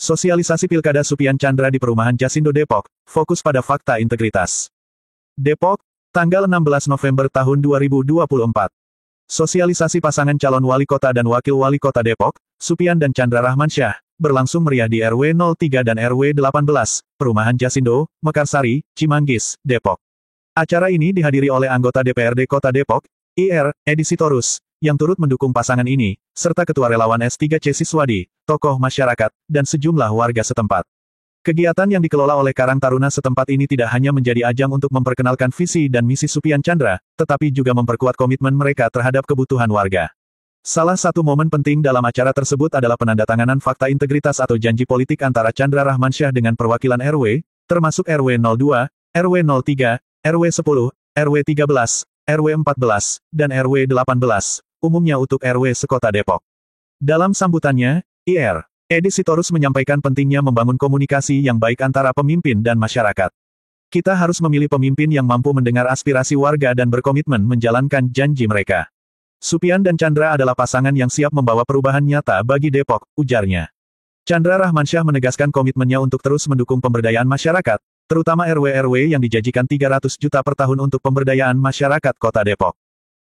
Sosialisasi Pilkada Supian Chandra di Perumahan Jasindo Depok, fokus pada fakta integritas. Depok, tanggal 16 November tahun 2024. Sosialisasi pasangan calon wali kota dan wakil wali kota Depok, Supian dan Chandra Rahmansyah, berlangsung meriah di RW 03 dan RW 18, Perumahan Jasindo, Mekarsari, Cimanggis, Depok. Acara ini dihadiri oleh anggota DPRD Kota Depok, IR, Edi Sitorus, yang turut mendukung pasangan ini, serta Ketua Relawan S3C Siswadi, tokoh masyarakat, dan sejumlah warga setempat. Kegiatan yang dikelola oleh Karang Taruna setempat ini tidak hanya menjadi ajang untuk memperkenalkan visi dan misi Supian Chandra, tetapi juga memperkuat komitmen mereka terhadap kebutuhan warga. Salah satu momen penting dalam acara tersebut adalah penandatanganan fakta integritas atau janji politik antara Chandra Rahmansyah dengan perwakilan RW, termasuk RW 02, RW 03, RW 10, RW 13, RW 14, dan RW 18, umumnya untuk RW sekota Depok. Dalam sambutannya, IR, Edi Sitorus menyampaikan pentingnya membangun komunikasi yang baik antara pemimpin dan masyarakat. Kita harus memilih pemimpin yang mampu mendengar aspirasi warga dan berkomitmen menjalankan janji mereka. Supian dan Chandra adalah pasangan yang siap membawa perubahan nyata bagi Depok, ujarnya. Chandra Rahmansyah menegaskan komitmennya untuk terus mendukung pemberdayaan masyarakat, terutama RW-RW yang dijanjikan 300 juta per tahun untuk pemberdayaan masyarakat Kota Depok.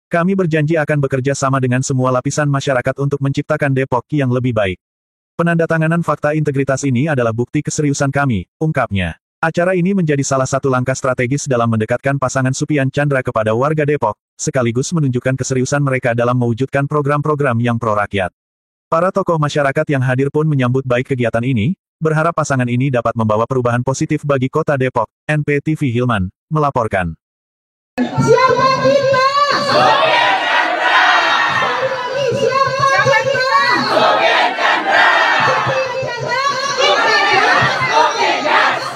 Kami berjanji akan bekerja sama dengan semua lapisan masyarakat untuk menciptakan Depok yang lebih baik. Penandatanganan fakta integritas ini adalah bukti keseriusan kami, ungkapnya. Acara ini menjadi salah satu langkah strategis dalam mendekatkan pasangan Supian Chandra kepada warga Depok, sekaligus menunjukkan keseriusan mereka dalam mewujudkan program-program yang pro-rakyat. Para tokoh masyarakat yang hadir pun menyambut baik kegiatan ini, berharap pasangan ini dapat membawa perubahan positif bagi Kota Depok. NPTV Hilman, melaporkan. Siapa kita? Supian Chandra! Siapa kita? Supian Chandra!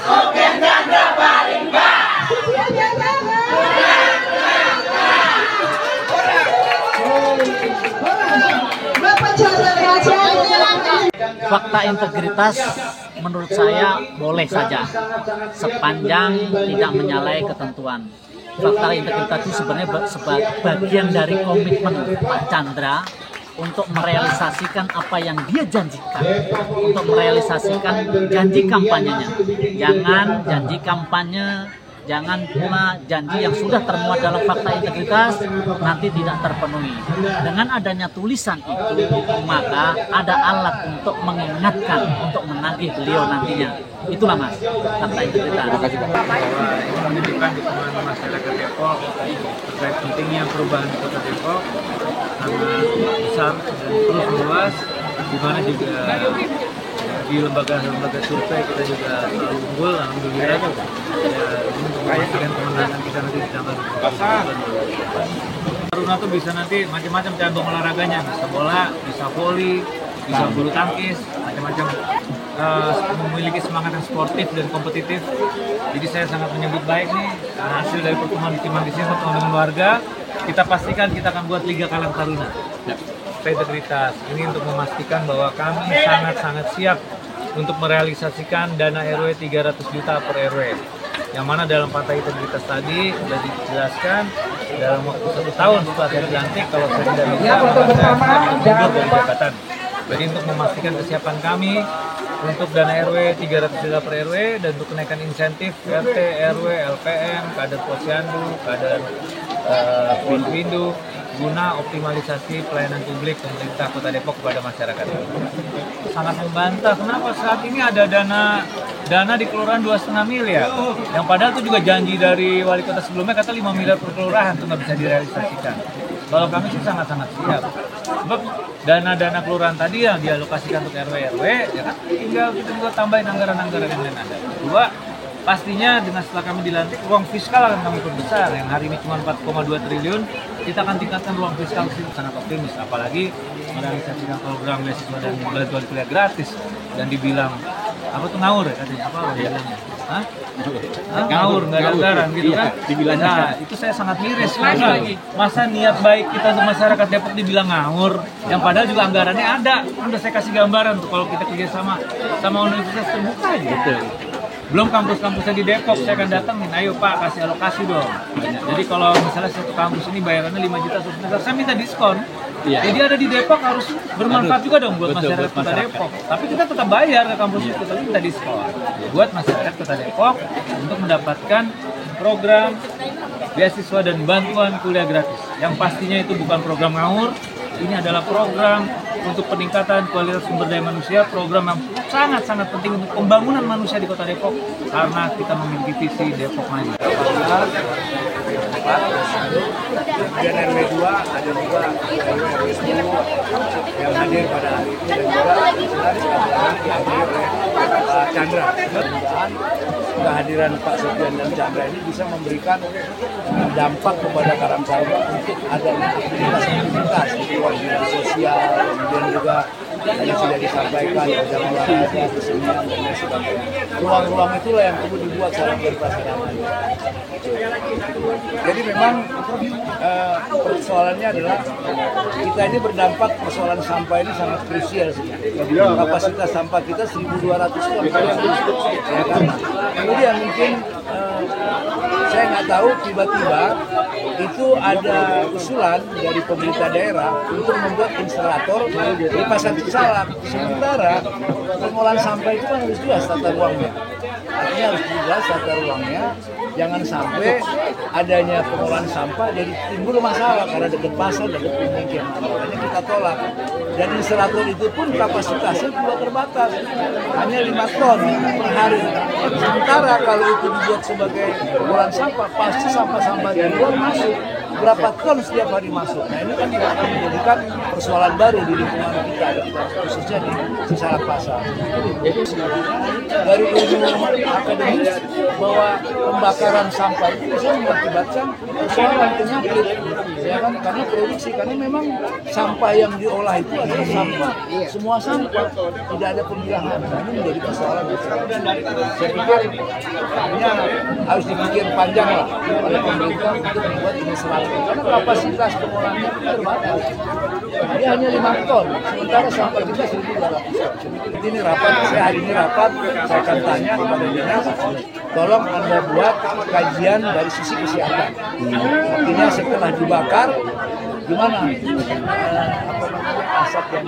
Supian Chandra paling baik! Supian Chandra! Bapak Chandra Raja. Fakta integritas menurut saya boleh saja, sepanjang tidak menyalahi ketentuan. Fakta integritas itu sebenarnya bagian dari komitmen Pak Chandra untuk merealisasikan apa yang dia janjikan, untuk merealisasikan janji kampanyenya. Jangan janji kampanye, jangan pula janji yang sudah termuat dalam fakta integritas nanti tidak terpenuhi. Dengan adanya tulisan itu, maka ada alat untuk mengingatkan, untuk menagih beliau nantinya. Itulah Mas, fakta integritas. Terima kasih Pak. Menunjukkan dukungan masyarakat Depok terkait pentingnya perubahan di Kota Depok sangat besar dan terus meluas, di mana juga di lembaga survei kita juga selalu unggul, alhamdulillah. Ya, untuk memastikan kemenangan kita nanti di tanggal 20. Taruna tuh bisa nanti macam-macam cabang olahraganya, bisa bola, bisa voli, bisa bulu tangkis, macam-macam. Memiliki semangat yang sportif dan kompetitif. Jadi saya sangat menyambut baik nih hasil dari pertemuan Cimanggis ini dengan warga. Kita pastikan kita akan buat Liga Karang Taruna. Integritas ini untuk memastikan bahwa kami sangat-sangat siap untuk merealisasikan dana RW 300 juta per RW. Yang mana dalam fakta integritas tadi sudah dijelaskan dalam waktu 1 tahun setelah saya dilantik, kalau saya tidak bisa mundur dari jabatan. Jadi untuk memastikan kesiapan kami untuk dana RW 300 juta per RW dan untuk kenaikan insentif RT, RW, LPM, kader posyandu, kader Windu, guna optimalisasi pelayanan publik pemerintah Kota Depok kepada masyarakat. Sangat membantah, kenapa saat ini ada dana di kelurahan 2,5 miliar, yang padahal itu juga janji dari wali kota sebelumnya, kata 5 miliar per kelurahan itu nggak bisa direalisasikan. Kalau kami sih sangat-sangat siap. Sebab dana-dana kelurahan tadi yang dialokasikan untuk RW, ya kan tinggal kita juga tambahin anggaran-anggaran yang lain ada. Kedua, pastinya dengan setelah kami dilantik, ruang fiskal akan kami perbesar. Yang hari ini cuma 4,2 triliun, kita akan tingkatkan ruang fiskal itu sangat optimis. Apalagi merealisasikan program beasiswa dan bantuan kuliah gratis. Dan dibilang, apa tuh ngawur ya katanya? Apa bilangnya? Hah? Ngawur, nggak ada anggaran gitu kan? Nah, itu saya sangat miris. Masa niat baik kita untuk masyarakat Depok dibilang ngawur, yang padahal juga anggarannya ada. Udah saya kasih gambaran tuh kalau kita kerjasama sama universitas terbuka aja. Belum kampus-kampusnya di Depok, saya akan datangin, ayo Pak kasih alokasi dong. Jadi kalau misalnya satu kampus ini bayarannya 5 juta per semester, saya minta diskon. Iya. Jadi ada di Depok harus bermanfaat juga dong buat masyarakat Kota Depok. Tapi kita tetap bayar ke kampus itu, tapi kita diskon buat masyarakat Kota Depok untuk mendapatkan program beasiswa dan bantuan kuliah gratis. Yang pastinya itu bukan program ngawur, ini adalah program untuk peningkatan kualitas sumber daya manusia, program yang sangat-sangat penting untuk pembangunan manusia di Kota Depok karena kita memiliki visi Depok Maju. Kemudian RW 2 ada juga RW 10 yang hadir pada hari ini dan juga hadir Pak Chandra. Mudah-mudahan kehadiran Pak Sofian dan Chandra ini bisa memberikan dampak kepada Karangsaruba untuk adanya aktivitas kewajiban sosial, kemudian juga yang sudah disampaikan dalam olahraga, kesenian dan lain sebagainya. Ruang-ruang itulah yang perlu dibuat secara berkelanjutan. Jadi memang persoalannya adalah kita ini berdampak persoalan sampah ini sangat krusial sih. Kapasitas sampah kita 1.200 ton. Ya kan? Kemudian mungkin saya nggak tahu tiba-tiba itu ada usulan dari pemerintah daerah untuk membuat insinerator di Pasar Cisalak. Sementara pengolahan sampah itu kan harus jelas tata ruangnya. Artinya harus jelas tata ruangnya. Jangan sampai adanya pengolahan sampah jadi timbul masalah karena dekat pasar, dekat pemukiman. Makanya kita tolak. Dan insinerator itu pun kapasitasnya juga terbatas, hanya 5 ton per hari. Sementara kalau itu dibuat sebagai pengolahan sampah, pasti sampah-sampah di luar masuk. Berapa ton setiap hari masuk. Nah ini kan juga akan menjadikan persoalan baru di lingkungan kita, khususnya di Cisalak Pasar. Jadi dari ilmu akademis bahwa pembakaran sampah itu bisa mengakibatkan persoalan penyakit, ya kan? Karena produksi, karena memang sampah yang diolah itu adalah sampah, semua sampah, tidak ada pemilahan. Nah, ini menjadi persoalan besar. Saya pikir hanya harus dipikir panjang lah oleh pemerintah untuk membuat ini selalu. Karena kapasitas pengolahannya itu terbatas. Dia hanya 5 ton, sementara sampah kita 1.200 ton. Ini rapat, saya hari ini rapat, saya akan tanya kepada dinas, tolong Anda buat kajian dari sisi kesehatan. Artinya setelah dibakar, gimana asap yang